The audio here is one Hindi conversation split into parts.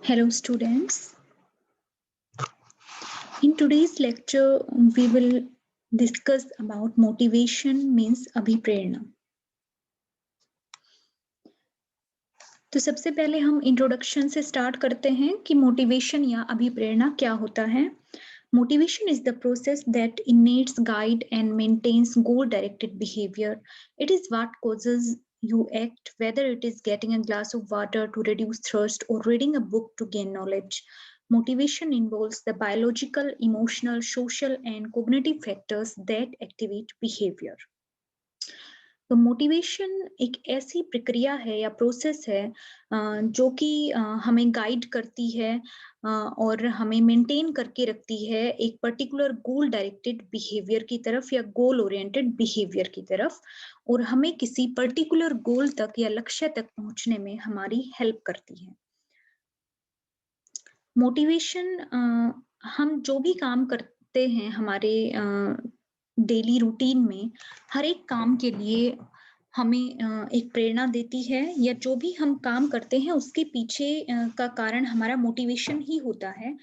Hello students. In today's lecture, we will discuss about motivation means अभिप्रेरणा। तो सबसे पहले हम इंट्रोडक्शन से स्टार्ट करते हैं कि मोटिवेशन या अभिप्रेरणा क्या होता है। Motivation is the process that innates, guide and maintains goal-directed behavior. It is what causes you act, whether it is getting a glass of water to reduce thirst or reading a book to gain knowledge. Motivation involves the biological, emotional, social and cognitive factors that activate behavior. तो मोटिवेशन एक ऐसी प्रक्रिया है या प्रोसेस है जो कि हमें गाइड करती है और हमें मेंटेन करके रखती है एक पर्टिकुलर गोल डायरेक्टेड बिहेवियर की तरफ या गोल ओरिएंटेड बिहेवियर की तरफ और हमें किसी पर्टिकुलर गोल तक या लक्ष्य तक पहुंचने में हमारी हेल्प करती है। मोटिवेशन हम जो भी काम करते हैं हमारे डेली रूटीन में हर एक काम के लिए हमें एक प्रेरणा देती है या जो भी हम काम करते हैं उसके पीछे का कारण हमारा मोटिवेशन ही होता है।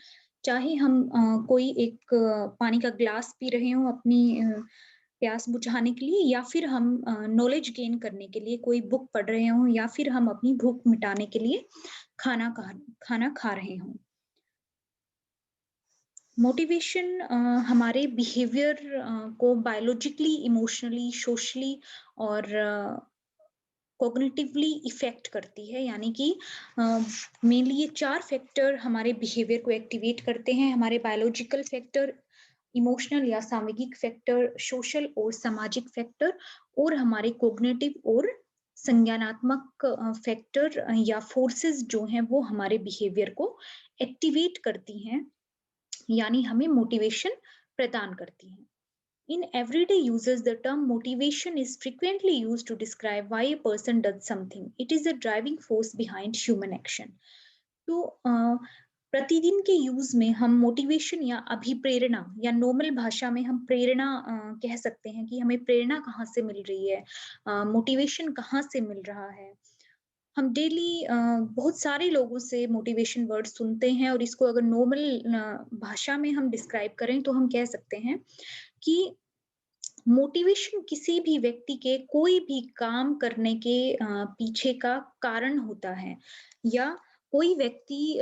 चाहे हम कोई एक पानी का ग्लास पी रहे हो अपनी प्यास बुझाने के लिए या फिर हम नॉलेज गेन करने के लिए कोई बुक पढ़ रहे हो या फिर हम अपनी भूख मिटाने के लिए खाना खा रहे हों। मोटिवेशन हमारे बिहेवियर को बायोलॉजिकली, इमोशनली, सोशली और कॉग्निटिवली इफेक्ट करती है। यानी कि मेनली ये 4 फैक्टर हमारे बिहेवियर को एक्टिवेट करते हैं। हमारे बायोलॉजिकल फैक्टर, इमोशनल या सामाजिक फैक्टर, सोशल और सामाजिक फैक्टर और हमारे कॉग्निटिव और संज्ञानात्मक फैक्टर या फोर्सेस जो हैं वो हमारे बिहेवियर को एक्टिवेट करती हैं यानी हमें मोटिवेशन प्रदान करती हैं। In everyday uses, the term motivation is frequently used to describe why a person does something. It is the driving force behind human action. तो प्रतिदिन के यूज में हम मोटिवेशन या अभिप्रेरणा या नॉर्मल भाषा में हम प्रेरणा कह सकते हैं कि हमें प्रेरणा कहाँ से मिल रही है, मोटिवेशन कहाँ से मिल रहा है। हम डेली बहुत सारे लोगों से मोटिवेशन वर्ड सुनते हैं और इसको अगर नॉर्मल भाषा में हम डिस्क्राइब करें तो हम कह सकते हैं कि मोटिवेशन किसी भी व्यक्ति के कोई भी काम करने के पीछे का कारण होता है या कोई व्यक्ति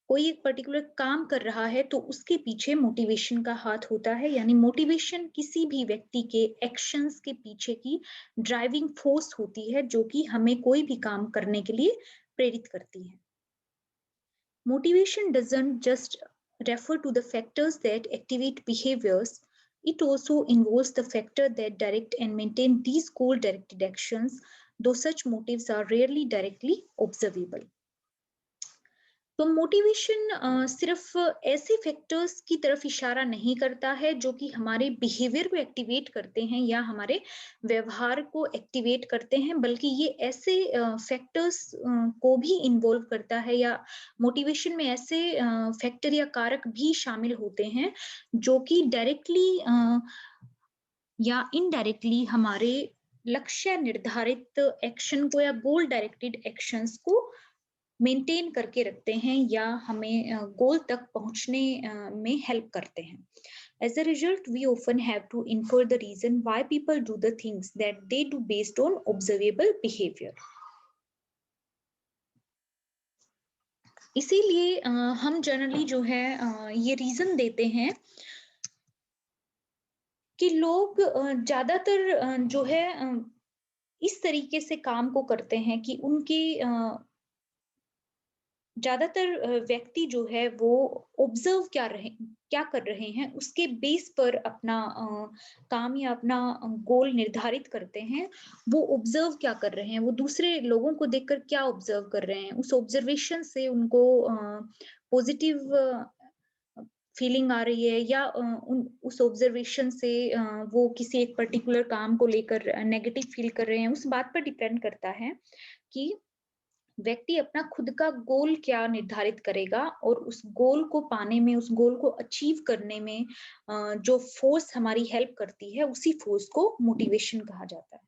कोई एक पर्टिकुलर काम कर रहा है तो उसके पीछे मोटिवेशन का हाथ होता है। यानी मोटिवेशन किसी भी व्यक्ति के एक्शंस के पीछे की ड्राइविंग फोर्स होती है जो कि हमें कोई भी काम करने के लिए प्रेरित करती है। Motivation doesn't just refer to the factors that activate behaviors, it also involves the factor that direct and maintain these goal-directed actions, though such motives are rarely directly observable. तो मोटिवेशन सिर्फ ऐसे फैक्टर्स की तरफ इशारा नहीं करता है जो कि हमारे बिहेवियर को एक्टिवेट करते हैं या हमारे व्यवहार को एक्टिवेट करते हैं, बल्कि ये ऐसे फैक्टर्स को भी इन्वॉल्व करता है या मोटिवेशन में ऐसे फैक्टर या कारक भी शामिल होते हैं जो कि डायरेक्टली या इनडायरेक्टली हमारे लक्ष्य निर्धारित एक्शन को या गोल डायरेक्टेड एक्शंस को मेंटेन करके रखते हैं या हमें गोल तक पहुंचने में हेल्प करते हैं। As a result, we often have to infer the reason why people do the things that they do based on observable behavior. इसीलिए हम जनरली जो है ये रीजन देते हैं कि लोग ज्यादातर जो है इस तरीके से काम को करते हैं कि उनके ज्यादातर व्यक्ति जो है वो ऑब्जर्व क्या कर रहे हैं उसके बेस पर अपना काम या अपना गोल निर्धारित करते हैं। वो ऑब्जर्व क्या कर रहे हैं, वो दूसरे लोगों को देखकर क्या ऑब्जर्व कर रहे हैं, उस ऑब्जर्वेशन से उनको पॉजिटिव फीलिंग आ रही है या उस ऑब्जर्वेशन से वो किसी एक पर्टिकुलर काम को लेकर नेगेटिव फील कर रहे हैं। उस बात पर डिपेंड करता है कि व्यक्ति अपना खुद का गोल क्या निर्धारित करेगा और उस गोल को पाने में, उस गोल को अचीव करने में जो फोर्स हमारी हेल्प करती है उसी फोर्स को मोटिवेशन कहा जाता है।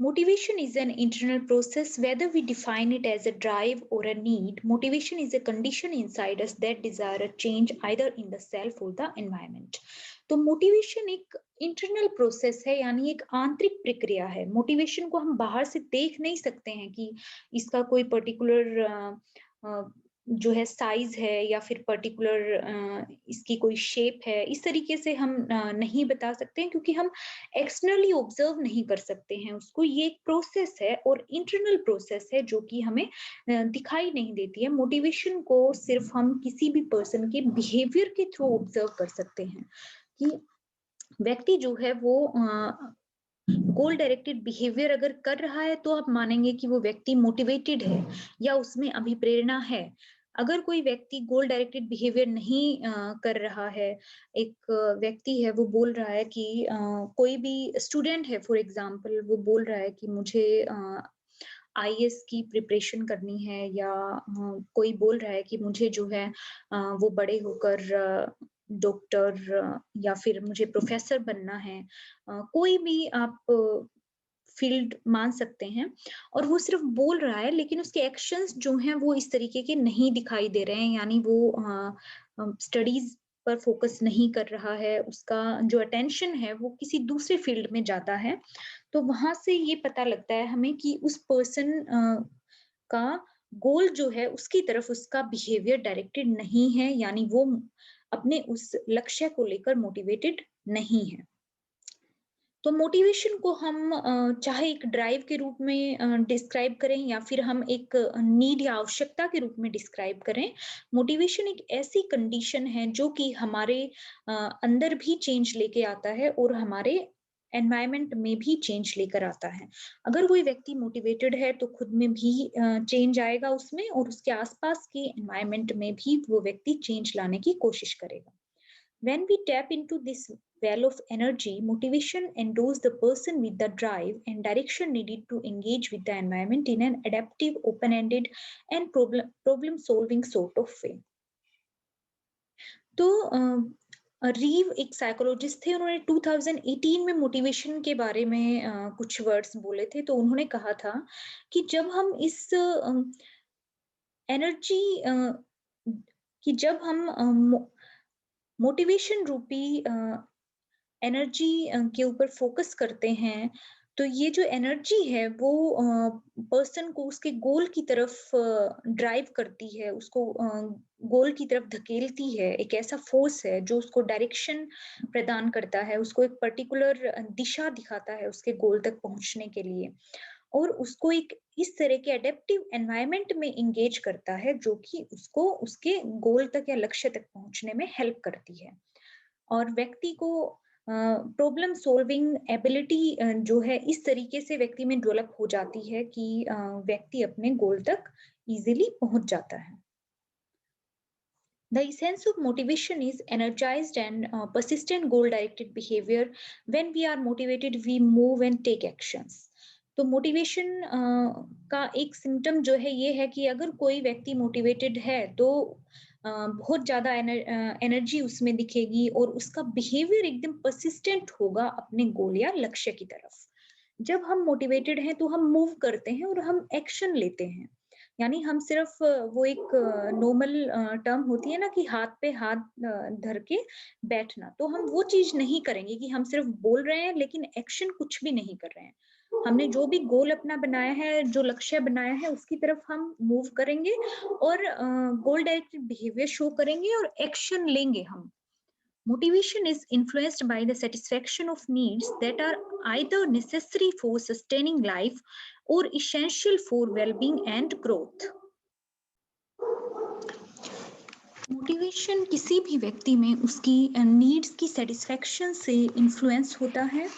Motivation is an internal process, whether we define it as a drive or a need. Motivation is a condition inside us that desire a change either in the self or the environment. तो मोटिवेशन एक इंटरनल प्रोसेस है, यानी एक आंतरिक प्रक्रिया है। मोटिवेशन को हम बाहर से देख नहीं सकते हैं कि इसका कोई पर्टिकुलर जो है साइज है या फिर पर्टिकुलर इसकी कोई शेप है। इस तरीके से हम नहीं बता सकते हैं, क्योंकि हम एक्सटर्नली ऑब्जर्व नहीं कर सकते हैं उसको। ये एक प्रोसेस है और इंटरनल प्रोसेस है जो कि हमें दिखाई नहीं देती है। मोटिवेशन को सिर्फ हम किसी भी पर्सन के बिहेवियर के थ्रू ऑब्जर्व कर सकते हैं कि व्यक्ति जो है वो गोल डायरेक्टेड बिहेवियर अगर कर रहा है तो आप मानेंगे कि वो व्यक्ति मोटिवेटेड है या उसमें अभिप्रेरणा है। अगर कोई व्यक्ति गोल डायरेक्टेड बिहेवियर नहीं कर रहा है, एक व्यक्ति है वो बोल रहा है कि कोई भी स्टूडेंट है फॉर एग्जांपल, वो बोल रहा है कि मुझे आईएएस की प्रिपरेशन करनी है, या कोई बोल रहा है कि मुझे जो है वो बड़े होकर डॉक्टर या फिर मुझे प्रोफेसर बनना है। कोई भी आप फील्ड मान सकते हैं, और वो सिर्फ बोल रहा है लेकिन उसके एक्शंस जो हैं वो इस तरीके के नहीं दिखाई दे रहे हैं, यानी वो स्टडीज पर फोकस नहीं कर रहा है, उसका जो अटेंशन है वो किसी दूसरे फील्ड में जाता है। तो वहां से ये पता लगता है हमें कि उस पर्सन का गोल जो है उसकी तरफ उसका बिहेवियर डायरेक्टेड नहीं है, यानी वो अपने उस लक्ष्य को लेकर मोटिवेटेड नहीं है। तो मोटिवेशन को हम चाहे एक ड्राइव के रूप में डिस्क्राइब करें या फिर हम एक नीड या आवश्यकता के रूप में डिस्क्राइब करें, मोटिवेशन एक ऐसी कंडीशन है जो कि हमारे अंदर भी चेंज लेके आता है और हमारे एनवायरनमेंट में भी चेंज लेकर आता है। अगर कोई व्यक्ति मोटिवेटेड है तो खुद में भी चेंज आएगा उसमें, और उसके आसपास के एनवायरनमेंट में भी वो व्यक्ति चेंज लाने की कोशिश करेगा। When we tap into this well of energy, motivation endows the person with the drive and direction needed to engage with the environment in an adaptive, open-ended, and problem-solving sort of way. तो रीव एक साइकोलॉजिस्ट थे, उन्होंने 2018 में मोटिवेशन के बारे में कुछ वर्ड्स बोले थे। तो उन्होंने कहा था कि जब हम इस एनर्जी कि जब हम मोटिवेशन रूपी एनर्जी के ऊपर फोकस करते हैं, तो ये जो एनर्जी है वो पर्सन को उसके गोल की तरफ ड्राइव करती है, उसको गोल की तरफ धकेलती है। एक ऐसा फोर्स है जो उसको डायरेक्शन प्रदान करता है, उसको एक पर्टिकुलर दिशा दिखाता है उसके गोल तक पहुंचने के लिए, और उसको एक इस तरह के एडेप्टिव एनवायरनमेंट में इंगेज करता है जो कि उसको उसके गोल तक या लक्ष्य तक पहुंचने में हेल्प करती है। और व्यक्ति को प्रॉब्लम सॉल्विंग एबिलिटी जो है इस तरीके से व्यक्ति में डेवलप हो जाती है कि व्यक्ति अपने गोल तक इजीली पहुंच जाता है। The essence of motivation is energized and persistent goal-directed behavior. When we are motivated, we move and take actions. तो मोटिवेशन का एक सिम्टम जो है ये है कि अगर कोई व्यक्ति मोटिवेटेड है तो बहुत ज्यादा एनर्जी उसमें दिखेगी और उसका बिहेवियर एकदम परसिस्टेंट होगा अपने गोल या लक्ष्य की तरफ। जब हम मोटिवेटेड हैं तो हम मूव करते हैं और हम एक्शन लेते हैं, यानी हम सिर्फ वो एक नॉर्मल टर्म होती है ना कि हाथ पे हाथ धर के बैठना, तो हम वो चीज नहीं करेंगे कि हम सिर्फ बोल रहे हैं लेकिन एक्शन कुछ भी नहीं कर रहे हैं। हमने जो भी गोल अपना बनाया है, जो लक्ष्य बनाया है, उसकी तरफ हम मूव करेंगे और गोल डायरेक्टेड बिहेवियर शो करेंगे और एक्शन लेंगे हम। Motivation is influenced by the satisfaction of needs that are either necessary for sustaining life or essential for well-being and growth. Motivation किसी भी व्यक्ति में उसकी नीड्स की सेटिस्फेक्शन से इन्फ्लुएंस होता है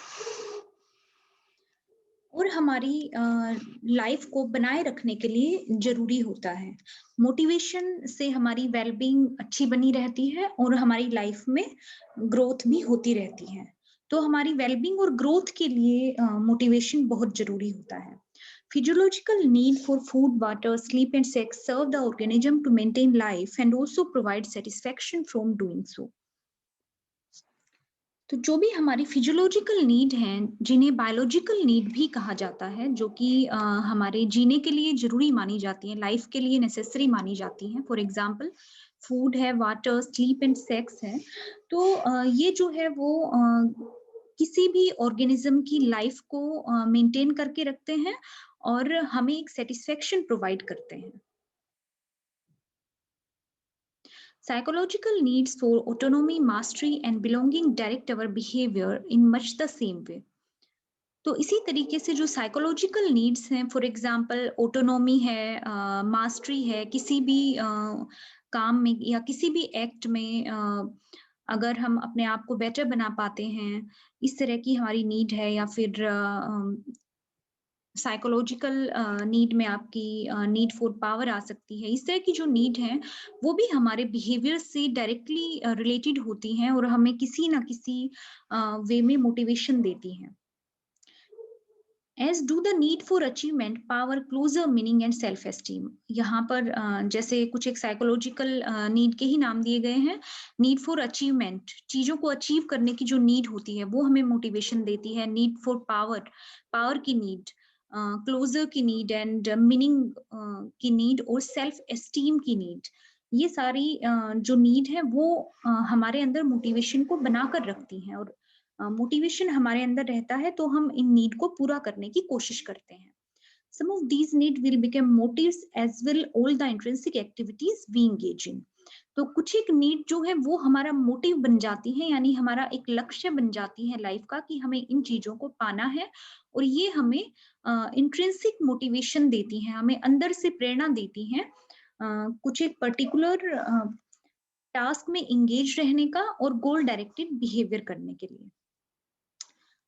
और हमारी लाइफ को बनाए रखने के लिए जरूरी होता है। मोटिवेशन से हमारी वेलबींग अच्छी बनी रहती है और हमारी लाइफ में ग्रोथ भी होती रहती है। तो हमारी वेलबींग और ग्रोथ के लिए मोटिवेशन बहुत जरूरी होता है। Physiological need for food, water, sleep, and sex serve the organism to maintain life and also provide satisfaction from doing so. तो जो भी हमारी फिजियोलॉजिकल नीड हैं, जिन्हें बायोलॉजिकल नीड भी कहा जाता है, जो कि हमारे जीने के लिए ज़रूरी मानी जाती हैं, लाइफ के लिए नेसेसरी मानी जाती हैं। फॉर एग्ज़ाम्पल फूड है, वाटर, स्लीप एंड सेक्स है। तो ये जो है वो किसी भी ऑर्गेनिज़्म की लाइफ को मेंटेन करके रखते हैं और हमें एक सैटिस्फैक्शन प्रोवाइड करते हैं। Psychological needs for autonomy, mastery, and belonging direct our behavior in much the same way. तो इसी तरीके से जो साइकोलॉजिकल नीड्स हैं, फॉर एग्जांपल ऑटोनॉमी है, मास्टरी है, किसी भी काम में या किसी भी एक्ट में अगर हम अपने आप को बेटर बना पाते हैं, इस तरह की हमारी नीड है। या फिर साइकोलॉजिकल नीड में आपकी नीड फॉर पावर आ सकती है। इस तरह की जो नीड है, वो भी हमारे बिहेवियर से डायरेक्टली रिलेटेड होती हैं और हमें किसी ना किसी वे में मोटिवेशन देती हैं। As do the need for achievement, power, closure meaning and self esteem. यहाँ पर जैसे कुछ एक साइकोलॉजिकल नीड के ही नाम दिए गए हैं। नीड फॉर अचीवमेंट, चीजों को अचीव करने की जो नीड होती है वो हमें मोटिवेशन देती है। नीड फॉर पावर, पावर की नीड, क्लोजर की नीड एंड मीनिंग की नीड और सेल्फ एस्टीम की नीड। ये सारी जो नीड है वो हमारे अंदर मोटिवेशन को बनाकर रखती हैं। और मोटिवेशन हमारे अंदर रहता है तो हम इन नीड को पूरा करने की कोशिश करते हैं। Some of these need will become motives as will all the intrinsic activities we engage in. तो कुछ एक नीड जो है वो हमारा मोटिव बन जाती है, यानी हमारा एक लक्ष्य बन जाती है लाइफ का कि हमें इन चीजों को पाना है। और ये हमें इंट्रिंसिक मोटिवेशन देती हैं, हमें अंदर से प्रेरणा देती हैं कुछ एक पर्टिकुलर टास्क में इंगेज रहने का और गोल डायरेक्टेड बिहेवियर करने के लिए।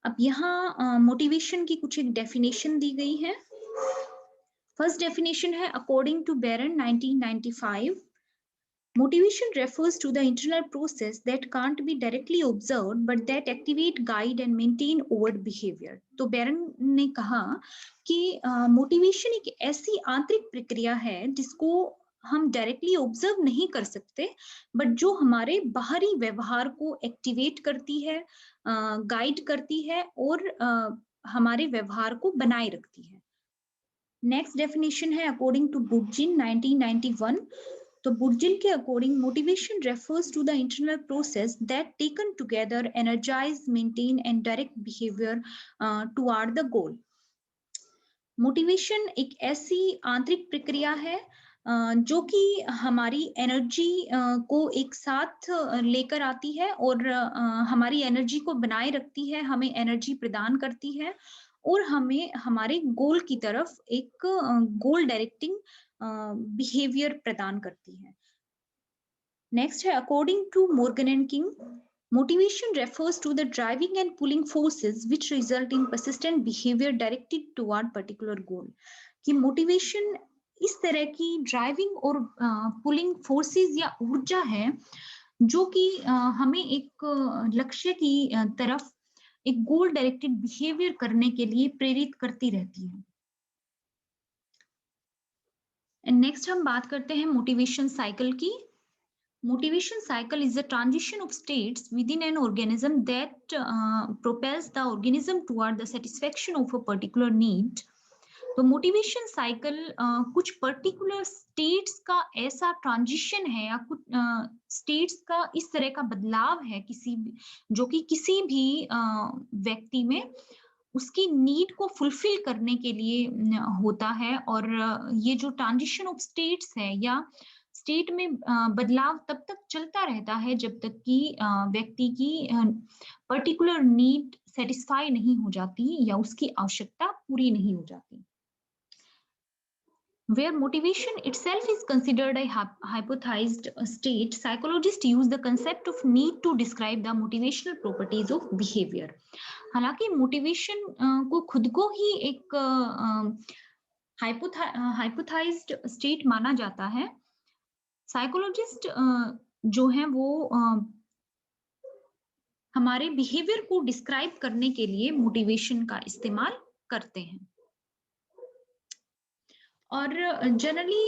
अब यहाँ मोटिवेशन की कुछ एक डेफिनेशन दी गई है। फर्स्ट डेफिनेशन है according to बेरन 1995, motivation refers to the internal process that can't be directly observed but that activate, guide and maintain overt behavior. तो बेरन ने कहा कि मोटिवेशन एक ऐसी आंतरिक प्रक्रिया है जिसको हम डायरेक्टली ऑब्जर्व नहीं कर सकते, बट जो हमारे बाहरी व्यवहार को एक्टिवेट करती है, गाइड करती है और हमारे व्यवहार को बनाए रखती है। नेक्स्ट डेफिनेशन है अकॉर्डिंग टू बुर्जिन 1991। तो बुर्जिन के according motivation refers to the internal process that taken together energize, maintain and direct behaviour toward the goal. Motivation एक ऐसी आंतरिक प्रक्रिया है जो कि हमारी एनर्जी को एक साथ लेकर आती है और हमारी एनर्जी को बनाए रखती है, हमें एनर्जी प्रदान करती है और हमें हमारे गोल की तरफ एक गोल डायरेक्टिंग बिहेवियर प्रदान करती है। नेक्स्ट है according to Morgan and King, motivation refers to the driving and pulling forces which result in persistent behavior directed toward particular goal. कि मोटिवेशन इस तरह की ड्राइविंग और पुलिंग फोर्सेस या ऊर्जा है जो कि हमें एक लक्ष्य की तरफ एक गोल डायरेक्टेड बिहेवियर करने के लिए प्रेरित करती रहती है। एंड नेक्स्ट हम बात करते हैं मोटिवेशन साइकिल की। Motivation cycle is a transition of states within an organism that propels the organism toward the satisfaction of a particular need. तो मोटिवेशन साइकिल कुछ पर्टिकुलर स्टेट्स का ऐसा ट्रांजिशन है या कुछ स्टेट्स का इस तरह का बदलाव है किसी जो कि किसी भी व्यक्ति में उसकी नीड को फुलफिल करने के लिए होता है। और ये जो ट्रांजिशन ऑफ स्टेट्स है या स्टेट में बदलाव तब तक चलता रहता है जब तक कि व्यक्ति की पर्टिकुलर नीड सेटिस्फाई नहीं हो जाती या उसकी आवश्यकता पूरी नहीं हो जाती। Where motivation itself is considered a hypothesized state, psychologists use the concept of need to describe the motivational properties of behavior. हालांकि मोटिवेशन को खुद को ही एक हाइपोथाइज्ड स्टेट माना जाता है, साइकोलॉजिस्ट जो है वो हमारे बिहेवियर को डिस्क्राइब करने के लिए मोटिवेशन का इस्तेमाल करते हैं। और जनरली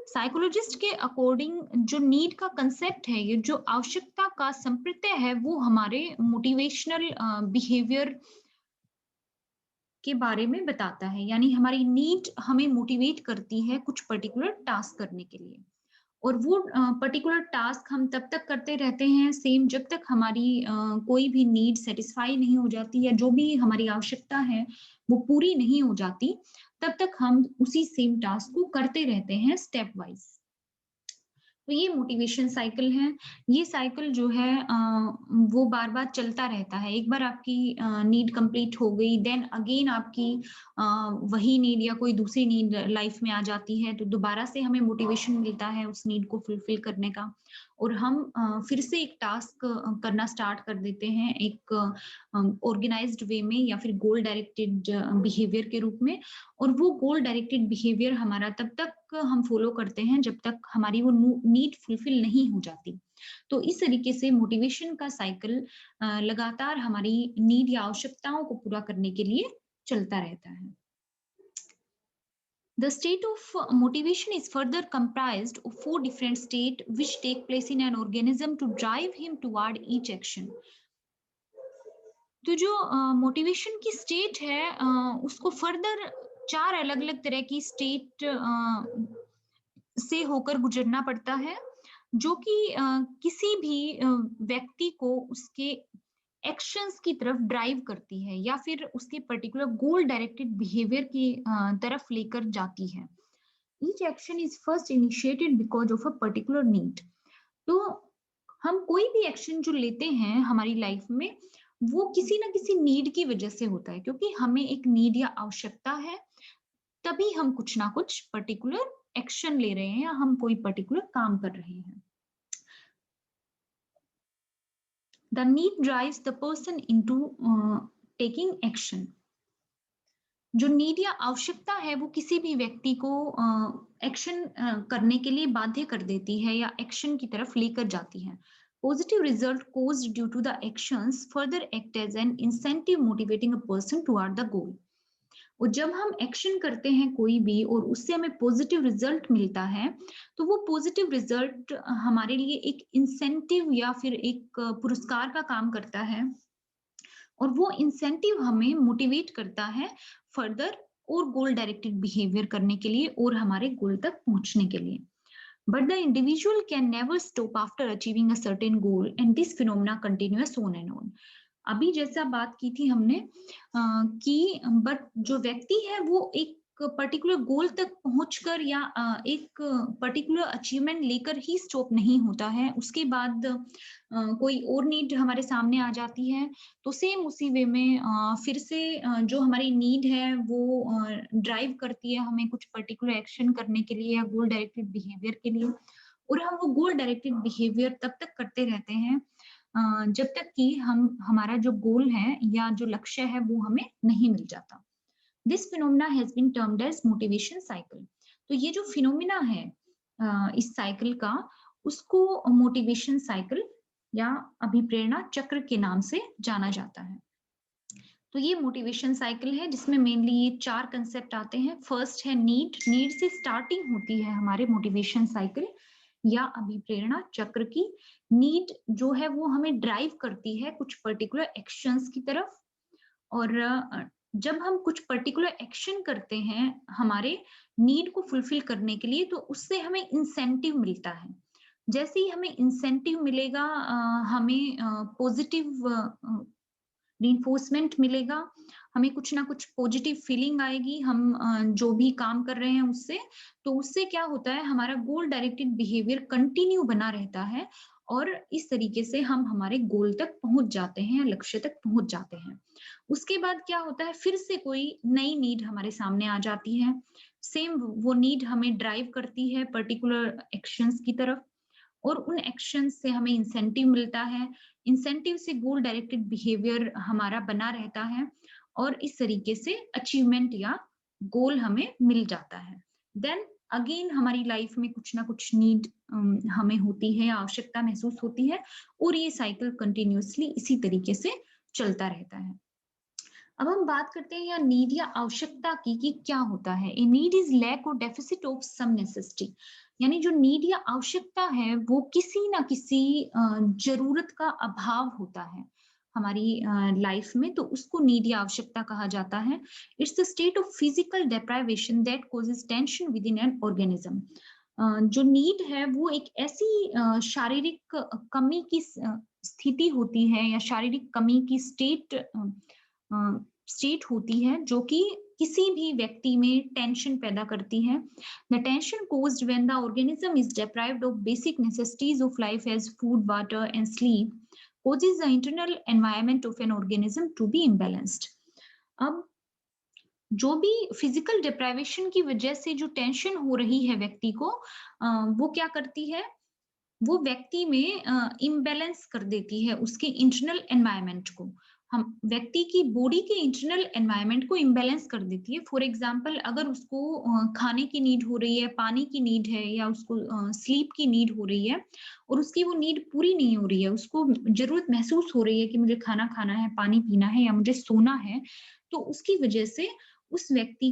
साइकोलॉजिस्ट के अकॉर्डिंग जो नीड का कंसेप्ट है, ये जो आवश्यकता का संप्रत्यय है, वो हमारे मोटिवेशनल बिहेवियर के बारे में बताता है। यानी हमारी नीड हमें मोटिवेट करती है कुछ पर्टिकुलर टास्क करने के लिए। और वो पर्टिकुलर टास्क हम तब तक करते रहते हैं सेम, जब तक हमारी कोई भी नीड सेटिस्फाई नहीं हो जाती, या जो भी हमारी आवश्यकता है वो पूरी नहीं हो जाती, तब तक हम उसी सेम टास्क को करते रहते हैं स्टेप वाइज। तो ये मोटिवेशन साइकिल है। ये साइकिल जो है वो बार-बार चलता रहता है। एक बार आपकी नीड कंप्लीट हो गई, देन अगेन आपकी अ, वही नीड या कोई दूसरी नीड लाइफ में आ जाती है, तो दोबारा से हमें मोटिवेशन मिलता है उस नीड को फुलफिल करने का, और हम फिर से एक टास्क करना स्टार्ट कर देते हैं एक ऑर्गेनाइज्ड वे में, या फिर गोल डायरेक्टेड बिहेवियर के रूप में। और वो गोल डायरेक्टेड बिहेवियर हमारा तब तक हम फॉलो करते हैं जब तक हमारी वो नीड फुलफिल नहीं हो जाती। तो इस तरीके से मोटिवेशन का साइकिल लगातार हमारी नीड या आवश्यकताओं को पूरा करने के लिए चलता रहता है। The state of motivation is further comprised of four different states which take place in an organism to drive him toward each action. तो जो मोटिवेशन की स्टेट है, उसको फर्दर चार अलग-अलग तरह की स्टेट से होकर गुजरना पड़ता है, जो कि किसी भी व्यक्ति को उसके एक्शंस की तरफ ड्राइव करती है, या फिर उसके पर्टिकुलर गोल डायरेक्टेड बिहेवियर की तरफ लेकर जाती है। Each action is first initiated because of a particular need. तो हम कोई भी एक्शन जो लेते हैं हमारी लाइफ में, वो किसी ना किसी नीड की वजह से होता है, क्योंकि हमें एक नीड या आवश्यकता है, तभी हम कुछ ना कुछ पर्टिकुलर एक्शन ले रहे हैं, या हम कोई पर्टिकुलर काम कर रहे हैं। The need drives the person into taking action. जो नीड या आवश्यकता है, वो किसी भी व्यक्ति को एक्शन करने के लिए बाध्य कर देती है, या एक्शन की तरफ लेकर जाती है। Positive result caused due to the actions further act as an incentive motivating a person toward the goal। और जब हम एक्शन करते हैं कोई भी, और उससे हमें पॉजिटिव रिजल्ट मिलता है, तो वो पॉजिटिव रिजल्ट हमारे लिए एक इंसेंटिव या फिर एक पुरस्कार का काम करता है, और वो इंसेंटिव हमें मोटिवेट करता है फर्दर और गोल डायरेक्टेड बिहेवियर करने के लिए, और हमारे गोल तक पहुंचने के लिए। But the individual can never stop after achieving a certain goal, and this phenomena continues on and on। अभी जैसा बात की थी हमने कि बट जो व्यक्ति है वो एक पर्टिकुलर गोल तक पहुंचकर, या एक पर्टिकुलर अचीवमेंट लेकर ही स्टॉप नहीं होता है। उसके बाद कोई और नीड हमारे सामने आ जाती है, तो सेम उसी वे में फिर से जो हमारी नीड है वो ड्राइव करती है हमें कुछ पर्टिकुलर एक्शन करने के लिए, या गोल डायरेक्टेड बिहेवियर के लिए। और हम वो गोल डायरेक्टेड बिहेवियर तब तक करते रहते हैं जब तक कि हम हमारा जो गोल है या जो लक्ष्य है वो हमें नहीं मिल जाता। This phenomena has been termed as motivation cycle. तो ये जो फिनोमिना है इस साइकिल का, उसको मोटिवेशन साइकिल या अभिप्रेरणा चक्र के नाम से जाना जाता है। तो ये मोटिवेशन साइकिल है जिसमें मेनली ये चार कंसेप्ट आते हैं। फर्स्ट है नीड। नीड से स्टार्टिंग होती है हमारे मोटिवेशन साइकिल या अभिप्रेरणा चक्र की। नीड जो है वो हमें ड्राइव करती है कुछ पर्टिकुलर एक्शंस की तरफ, और जब हम कुछ पर्टिकुलर एक्शन करते हैं हमारे नीड को फुलफिल करने के लिए, तो उससे हमें इंसेंटिव मिलता है। जैसे ही हमें इंसेंटिव मिलेगा, हमें पॉजिटिव रिइंफोर्समेंट मिलेगा, हमें कुछ ना कुछ पॉजिटिव फीलिंग आएगी, हम जो भी काम कर रहे हैं उससे। तो उससे क्या होता है, हमारा गोल डायरेक्टेड बिहेवियर कंटिन्यू बना रहता है, और इस तरीके से हम हमारे गोल तक पहुंच जाते हैं, लक्ष्य तक पहुंच जाते हैं। उसके बाद क्या होता है, फिर से कोई नई नीड हमारे सामने आ जाती है। सेम वो नीड हमें ड्राइव करती है पर्टिकुलर एक्शंस की तरफ, और उन एक्शन से हमें इंसेंटिव मिलता है। इंसेंटिव से गोल डायरेक्टेड बिहेवियर हमारा बना रहता है, और इस तरीके से अचीवमेंट या गोल हमें मिल जाता है। देन अगेन हमारी लाइफ में कुछ ना कुछ नीड हमें होती है या आवश्यकता महसूस होती है, और ये साइकिल कंटिन्यूअसली इसी तरीके से चलता रहता है। अब हम बात करते हैं या नीड या आवश्यकता की कि क्या होता है। ए नीड इज लैक और डेफिसिट ऑफ सम नेसेसिटी, यानी जो नीड या आवश्यकता है वो किसी ना किसी जरूरत का अभाव होता है हमारी लाइफ में, तो उसको नीड या आवश्यकता कहा जाता है। It's the state of physical deprivation that causes tension within an organism. जो नीड है वो एक ऐसी शारीरिक कमी की स्थिति होती है या शारीरिक कमी की स्टेट होती है जो कि किसी भी व्यक्ति में टेंशन पैदा करती है। The tension caused when the organism is deprived of basic necessities of life as food, water and sleep causes the internal environment of an organism to be imbalanced. अब जो भी फिजिकल डिप्राइवेशन की वजह से जो टेंशन हो रही है व्यक्ति को, वो क्या करती है, वो व्यक्ति में इम्बैलेंस कर देती है उसके इंटरनल एनवायरनमेंट को। हम व्यक्ति की बॉडी के इंटरनल एनवायरनमेंट को इम्बैलेंस कर देती है। फॉर एग्जांपल अगर उसको खाने की नीड हो रही है, पानी की नीड है या उसको स्लीप की नीड हो रही है और उसकी वो नीड पूरी नहीं हो रही है, उसको ज़रूरत महसूस हो रही है कि मुझे खाना खाना है, पानी पीना है या मुझे सोना है, तो उसकी वजह से उस व्यक्ति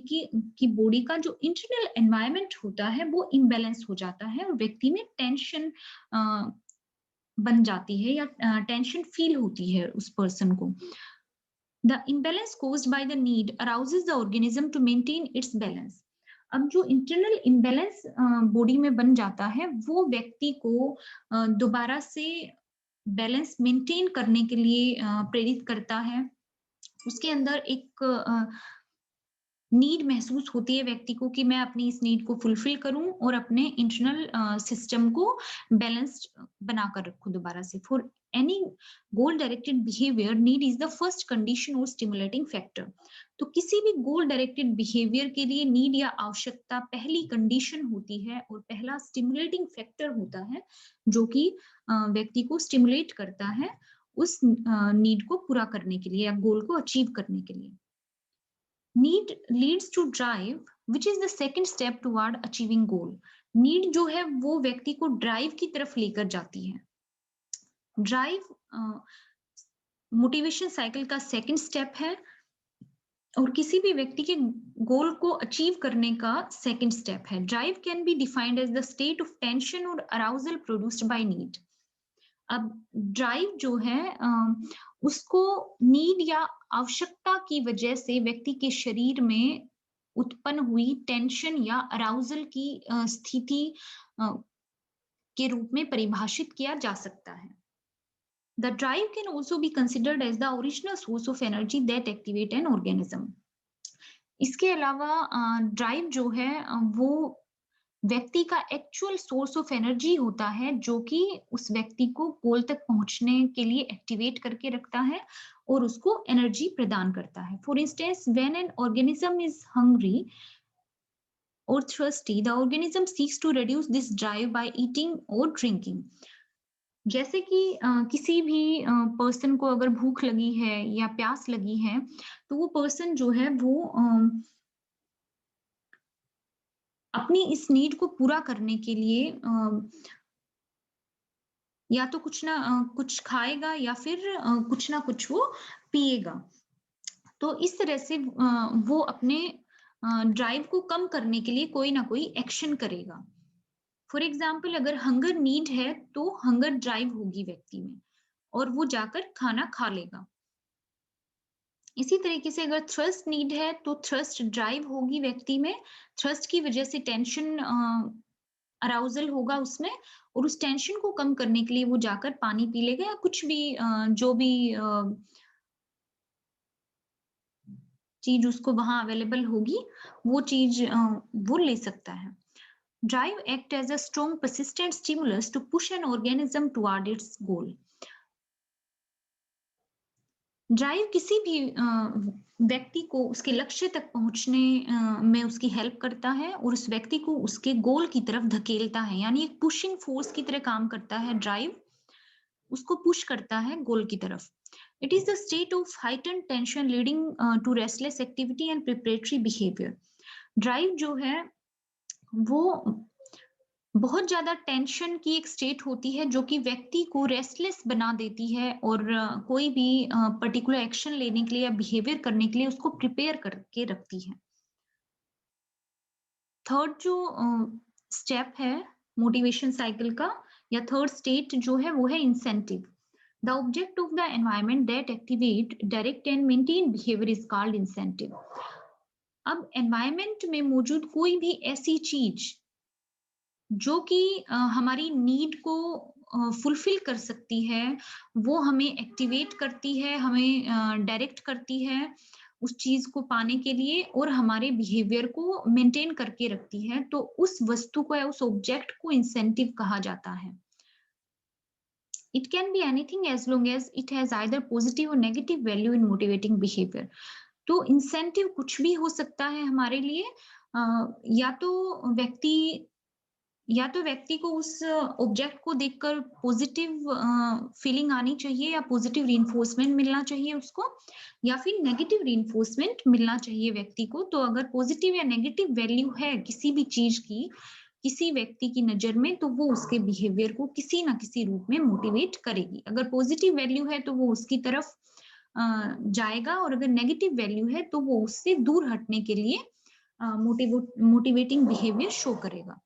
की बॉडी का जो इंटरनल एनवायरनमेंट होता है वो इम्बैलेंस हो जाता है और व्यक्ति में टेंशन बन जाती है या टेंशन फील होती है उस पर्सन को। The imbalance caused by the need arouses the organism to maintain its balance. अब जो इंटरनल इम्बैलेंस बॉडी में बन जाता है वो व्यक्ति को दोबारा से बैलेंस मेंटेन करने के लिए प्रेरित करता है। उसके अंदर एक नीड महसूस होती है व्यक्ति को कि मैं अपनी इस नीड को फुलफिल करूं और अपने इंटरनल सिस्टम को बैलेंस्ड बनाकर रखूं दोबारा से। For any goal directed behaviour need is the first condition और स्टिमुलेटिंग फैक्टर। तो किसी भी गोल डायरेक्टेड बिहेवियर के लिए नीड या आवश्यकता पहली कंडीशन होती है और पहला स्टिमुलेटिंग फैक्टर होता है जो कि व्यक्ति को स्टिमुलेट करता है उस नीड को पूरा करने के लिए या गोल को अचीव करने के लिए। Need leads to drive, which is the second step toward achieving goal. Need जो है वो व्यक्ति को ड्राइव की तरफ लेकर जाती है। ड्राइव मोटिवेशन साइकिल का सेकंड स्टेप है और किसी भी व्यक्ति के गोल को अचीव करने का सेकंड स्टेप है। Drive can be defined as the state of tension और अराउजल प्रोड्यूस्ड बाय नीड। अब ड्राइव जो है उसको नीड या आवश्यकता की वजह से व्यक्ति के शरीर में उत्पन्न हुई टेंशन या अराउजल की स्थिति के रूप में परिभाषित किया जा सकता है। The drive can also be considered as the original source of energy that activate an organism. इसके अलावा ड्राइव जो है वो व्यक्ति का एक्चुअल सोर्स ऑफ एनर्जी होता है जो कि उस व्यक्ति को गोल तक पहुंचने के लिए एक्टिवेट करके रखता है और उसको एनर्जी प्रदान करता है। For instance when an organism is hungry or thirsty, the organism seeks to reduce this drive by eating or drinking. जैसे कि किसी भी पर्सन को अगर भूख लगी है या प्यास लगी है तो वो पर्सन जो है वो अपनी इस नीड को पूरा करने के लिए या तो कुछ खाएगा या फिर कुछ ना कुछ वो पिएगा। तो इस तरह से वो अपने ड्राइव को कम करने के लिए कोई ना कोई एक्शन करेगा। फॉर एग्जाम्पल अगर हंगर नीड है तो हंगर ड्राइव होगी व्यक्ति में और वो जाकर खाना खा लेगा। इसी तरीके से अगर थ्रस्ट नीड है तो थ्रस्ट ड्राइव होगी व्यक्ति में। थ्रस्ट की वजह से टेंशन अराउजल होगा उसमें और उस टेंशन को कम करने के लिए वो जाकर पानी पी लेगा या कुछ भी जो भी चीज उसको वहां अवेलेबल होगी वो चीज वो ले सकता है। Drive act as a strong persistent stimulus to push an organism toward its goal. Drive किसी भी व्यक्ति को उसके लक्ष्य तक पहुंचने में उसकी हेल्प करता है और उस व्यक्ति को उसके गोल की तरफ धकेलता है, यानी एक पुशिंग फोर्स की तरह काम करता है। ड्राइव उसको पुश करता है गोल की तरफ। It is the state of heightened tension leading to restless activity and preparatory behaviour. Drive जो है वो बहुत ज्यादा टेंशन की एक स्टेट होती है जो कि व्यक्ति को रेस्टलेस बना देती है और कोई भी पर्टिकुलर एक्शन लेने के लिए या बिहेवियर करने के लिए उसको प्रिपेयर करके रखती है। थर्ड जो स्टेप है मोटिवेशन साइकिल का या थर्ड स्टेट जो है वो है incentive. The object of the environment that activate direct and maintain behaviour is called incentive. अब एनवायरनमेंट में मौजूद कोई भी ऐसी चीज जो कि हमारी नीड को फुलफिल कर सकती है, वो हमें एक्टिवेट करती है, हमें डायरेक्ट करती है उस चीज़ को पाने के लिए और हमारे बिहेवियर को मेंटेन करके रखती है, तो उस वस्तु को या उस ऑब्जेक्ट को इंसेंटिव कहा जाता है। It can be anything as long as it has either positive or negative value in motivating behavior. तो इंसेंटिव कुछ भी हो सकता है हमारे लिए, या तो व्यक्ति को उस ऑब्जेक्ट को देखकर पॉजिटिव फीलिंग आनी चाहिए या पॉजिटिव रीइंफोर्समेंट मिलना चाहिए उसको, या फिर नेगेटिव रीइंफोर्समेंट मिलना चाहिए व्यक्ति को। तो अगर पॉजिटिव या नेगेटिव वैल्यू है किसी भी चीज की किसी व्यक्ति की नजर में, तो वो उसके बिहेवियर को किसी ना किसी रूप में मोटिवेट करेगी। अगर पॉजिटिव वैल्यू है तो वो उसकी तरफ जाएगा, और अगर नेगेटिव वैल्यू है तो वो उससे दूर हटने के लिए मोटिवेटिंग बिहेवियर शो करेगा।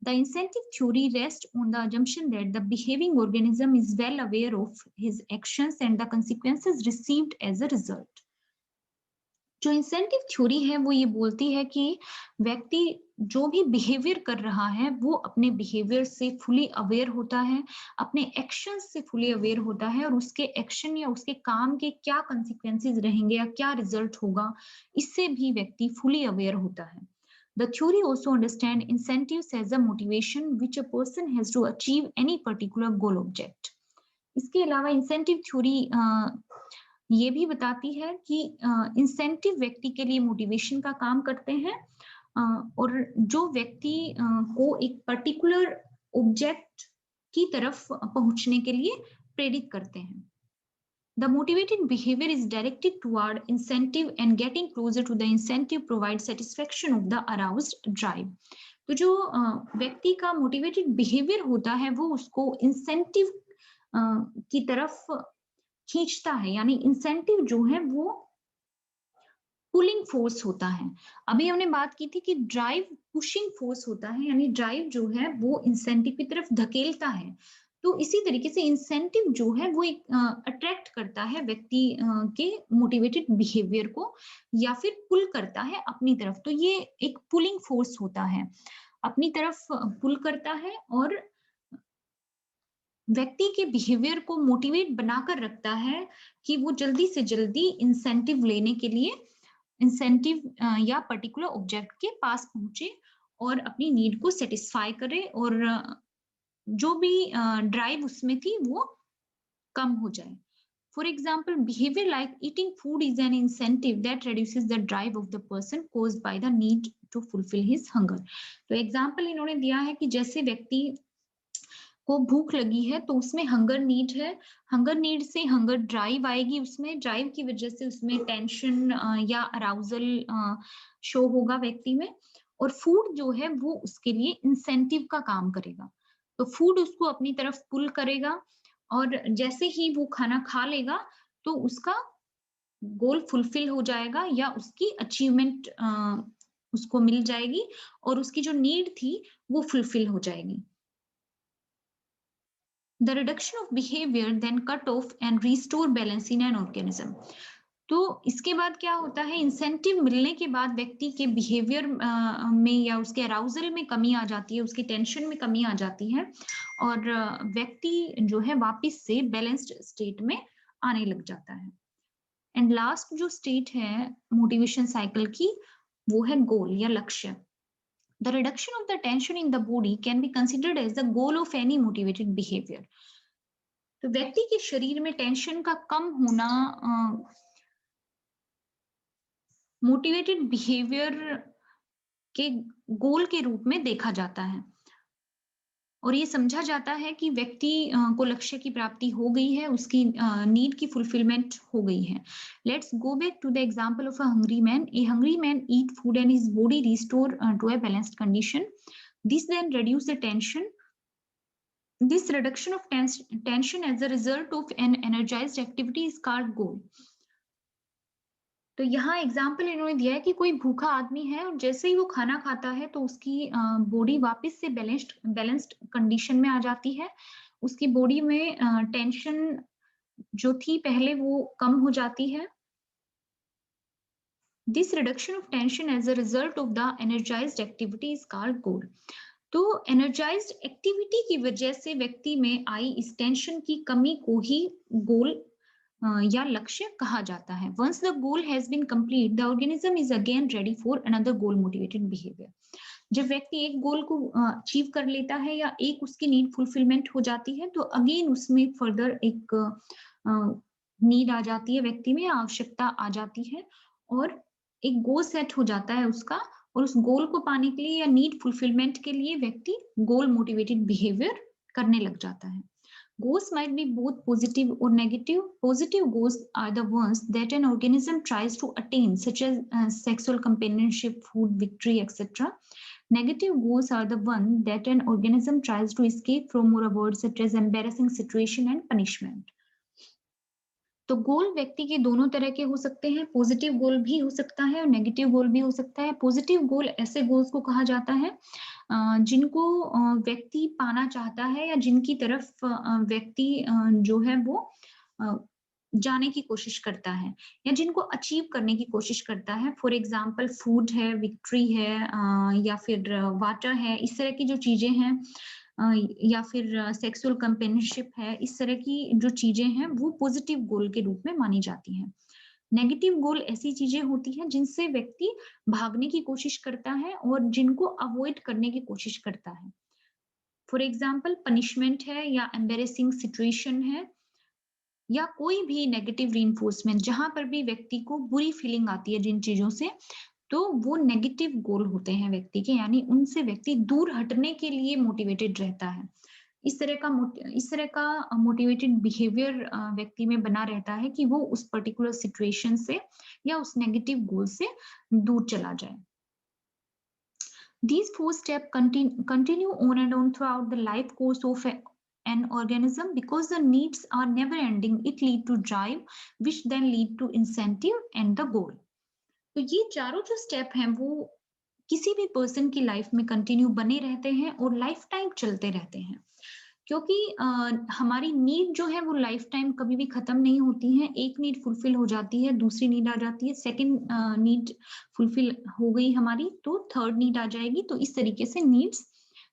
The incentive theory rests on the assumption that the behaving organism is well aware of his actions and the consequences received as a result. जो इंसेंटिव थ्योरी है वो ये बोलती है कि व्यक्ति जो भी बिहेवियर कर रहा है वो अपने बिहेवियर से फुली अवेयर होता है, अपने एक्शन से फुली अवेयर होता है, और उसके एक्शन या उसके काम के क्या कंसिक्वेंसेस रहेंगे या क्या रिजल्ट होगा, इससे भी व्यक्ति फुली अवेयर होता है। The theory also understands incentives as a motivation which a person has to achieve any particular goal object. इसके अलावा इंसेंटिव थ्योरी ये भी बताती है कि इंसेंटिव व्यक्ति के लिए मोटिवेशन का काम करते हैं, और जो व्यक्ति को एक पर्टिकुलर ऑब्जेक्ट की तरफ पहुंचने के लिए प्रेरित करते हैं। The motivated behavior is directed toward incentive and getting closer to the incentive provides satisfaction of the aroused drive. तो जो व्यक्ति का मोटिवेटेड बिहेवियर होता है वो उसको इंसेंटिव की तरफ खींचता है, यानी इंसेंटिव जो है वो पुलिंग फोर्स होता है। अभी हमने बात की थी कि ड्राइव पुशिंग फोर्स होता है, यानी ड्राइव जो है वो इंसेंटिव की तरफ धकेलता है। तो इसी तरीके से इंसेंटिव जो है वो एक अट्रैक्ट करता है व्यक्ति के मोटिवेटेड बिहेवियर को, या फिर पुल करता है अपनी तरफ। तो ये एक पुलिंग फोर्स होता है, अपनी तरफ पुल करता है और व्यक्ति के बिहेवियर को मोटिवेट बनाकर रखता है कि वो जल्दी से जल्दी इंसेंटिव लेने के लिए इंसेंटिव या पर्टिकुलर ऑब्जेक्ट के पास पहुंचे और अपनी नीड को सेटिस्फाई करे, और जो भी ड्राइव उसमें थी वो कम हो जाए। For example, behaviour like eating food is an incentive that reduces the drive of the person caused by the need to fulfil his hunger. तो एग्जाम्पल इन्होंने दिया है कि जैसे व्यक्ति को भूख लगी है तो उसमें हंगर नीड है, हंगर नीड से हंगर ड्राइव आएगी, उसमें ड्राइव की वजह से उसमें टेंशन या अराउजल शो होगा व्यक्ति में, और फूड जो है वो उसके लिए इंसेंटिव का काम करेगा। तो फूड उसको अपनी तरफ पुल करेगा, और जैसे ही वो खाना खा लेगा तो उसका गोल फुलफिल हो जाएगा या उसकी अचीवमेंट उसको मिल जाएगी, और उसकी जो नीड थी वो फुलफिल हो जाएगी। The reduction of behavior then cut off and restore balance in an organism. तो इसके बाद क्या होता है, इंसेंटिव मिलने के बाद व्यक्ति के बिहेवियर में या उसके अराउजल में कमी आ जाती है, उसकी टेंशन में कमी आ जाती है, और व्यक्ति जो है वापस से बैलेंस्ड स्टेट में आने लग जाता है। एंड लास्ट जो स्टेट है मोटिवेशन साइकिल की वो है गोल या लक्ष्य। The reduction of the tension in the body can be considered as the goal of any motivated behavior. तो व्यक्ति के शरीर में टेंशन का कम होना मोटिवेटेड बिहेवियर के गोल के रूप में देखा जाता है, और ये समझा जाता है कि व्यक्ति को लक्ष्य की प्राप्ति हो गई है, उसकी नीड की फुलफिलमेंट हो गई है। Let's go back to the example of a hungry man. A hungry man eat food and his body restore to a balanced condition. This then reduce the tension. This reduction of tension as a result of an energized activity is called goal. तो यहाँ एग्जाम्पल इन्होंने दिया है कि कोई भूखा आदमी है और जैसे ही वो खाना खाता है तो उसकी बॉडी वापस से बैलेंस्ड कंडीशन में आ जाती है। उसकी बॉडी में टेंशन जो थी पहले वो कम हो जाती है। This reduction of tension as a result of the energized activity is called goal. तो energized activity की वजह से व्यक्ति में आई इस टेंशन की कमी को ही गोल या लक्ष्य कहा जाता है। Once the goal has been complete, the organism is again ready for another goal motivated behavior. जब व्यक्ति एक गोल को अचीव कर लेता है या एक उसकी नीड फुलफिलमेंट हो जाती है तो अगेन उसमें फर्दर एक नीड आ जाती है, व्यक्ति में आवश्यकता आ जाती है और एक गोल सेट हो जाता है उसका और उस गोल को पाने के लिए या नीड फुलफिलमेंट के लिए व्यक्ति गोल मोटिवेटेड बिहेवियर करने लग जाता है। Goals might be both positive or negative. Positive goals are the ones that an organism tries to attain, such as sexual companionship, food, victory, etc. Negative goals are the ones that an organism tries to escape from or avoid, such as embarrassing situation and punishment. तो गोल व्यक्ति के दोनों तरह के हो सकते हैं, पॉजिटिव गोल भी हो सकता है और नेगेटिव गोल भी हो सकता है। पॉजिटिव गोल ऐसे गोल्स को कहा जाता है जिनको व्यक्ति पाना चाहता है या जिनकी तरफ व्यक्ति जो है वो जाने की कोशिश करता है या जिनको अचीव करने की कोशिश करता है। फॉर एग्जाम्पल फूड है, विक्ट्री है या फिर वाटर है, इस तरह की जो चीजें हैं या फिर सेक्सुअल कंपेनियनशिप है, इस तरह की जो चीजें हैं वो पॉजिटिव गोल के रूप में मानी जाती हैं। नेगेटिव गोल ऐसी चीजें होती हैं जिनसे व्यक्ति भागने की कोशिश करता है और जिनको अवॉइड करने की कोशिश करता है। फॉर एग्जाम्पल पनिशमेंट है या एम्बेरेसिंग सिचुएशन है या कोई भी नेगेटिव रीइंफोर्समेंट, जहां पर भी व्यक्ति को बुरी फीलिंग आती है जिन चीजों से, तो वो नेगेटिव गोल होते हैं व्यक्ति के, यानी उनसे व्यक्ति दूर हटने के लिए मोटिवेटेड रहता है। इस तरह का मोटिवेटेड बिहेवियर व्यक्ति में बना रहता है कि वो उस पर्टिकुलर सिचुएशन से या उस नेगेटिव गोल से दूर चला जाए। These four steps continue on and on throughout the life course of an organism because the needs are never ending. It lead to drive, which then lead to incentive and the goal. तो ये चारों जो स्टेप हैं वो किसी भी पर्सन की लाइफ में कंटिन्यू बने रहते हैं और लाइफ टाइम चलते रहते हैं, क्योंकि हमारी नीड जो है वो लाइफ टाइम कभी भी खत्म नहीं होती है। एक नीड फुलफिल हो जाती है, दूसरी नीड आ जाती है, सेकंड नीड फुलफिल हो गई हमारी तो थर्ड नीड आ जाएगी। तो इस तरीके से नीड्स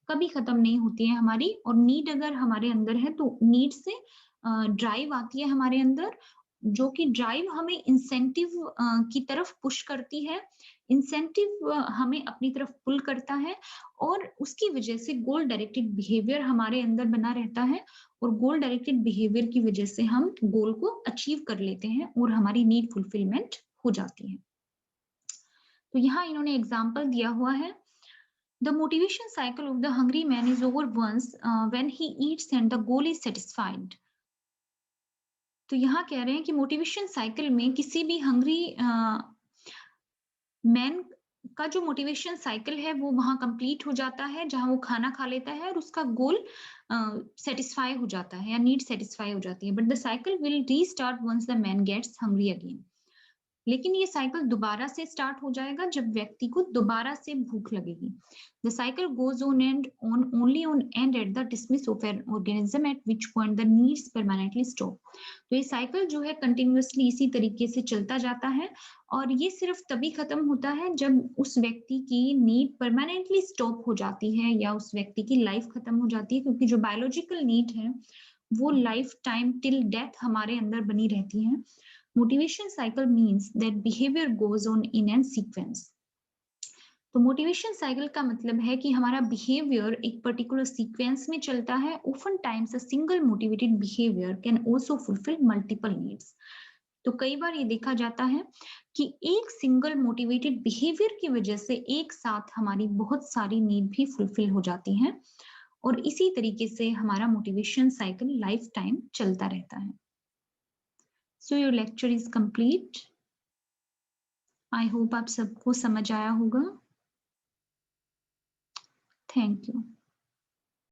कभी खत्म नहीं होती है हमारी, और नीड अगर हमारे अंदर है तो नीड से ड्राइव आती है हमारे अंदर, जो कि ड्राइव हमें इंसेंटिव की तरफ पुश करती है, इंसेंटिव हमें अपनी तरफ पुल करता है और उसकी वजह से गोल डायरेक्टेड बिहेवियर हमारे अंदर बना रहता है और गोल डायरेक्टेड बिहेवियर की वजह से हम गोल को अचीव कर लेते हैं और हमारी नीड फुलफिलमेंट हो जाती है। तो यहाँ इन्होंने एग्जाम्पल दिया हुआ है, The motivation cycle of the hungry man is over once when he eats and the goal is satisfied. तो यहाँ कह रहे हैं कि मोटिवेशन साइकिल में किसी भी हंग्री मैन का जो मोटिवेशन साइकिल है वो वहां कंप्लीट हो जाता है जहां वो खाना खा लेता है और उसका गोल सेटिस्फाई हो जाता है या नीड सेटिस्फाई हो जाती है। But the cycle will restart once the man gets hungry again. लेकिन ये साइकिल दोबारा से स्टार्ट हो जाएगा जब व्यक्ति को दोबारा से भूख लगेगी। The cycle goes on and on only on and at the dismiss of an organism eight which point the needs permanently stop. तो ये साइकिल जो है कंटिन्यूअसली इसी तरीके से चलता जाता है और ये सिर्फ तभी खत्म होता है जब उस व्यक्ति की नीड परमानेंटली स्टॉप हो जाती है या उस व्यक्ति की लाइफ खत्म हो जाती है, क्योंकि जो बायोलॉजिकल नीड है वो लाइफ टाइम टिल डेथ हमारे अंदर बनी रहती है। Motivation cycle means that behavior goes on in a sequence. तो मोटिवेशन साइकिल का मतलब है कि हमारा बिहेवियर एक पर्टिकुलर सीक्वेंस में चलता है। Often times a single motivated behavior can also fulfill multiple needs. तो कई बार ये देखा जाता है कि एक सिंगल मोटिवेटेड बिहेवियर की वजह से एक साथ हमारी बहुत सारी नीड भी फुलफिल हो जाती हैं और इसी तरीके से हमारा मोटिवेशन साइकिल लाइफ टाइम चलता रहता है। So your lecture is complete. I hope आप सबको समझ आया होगा। Thank you.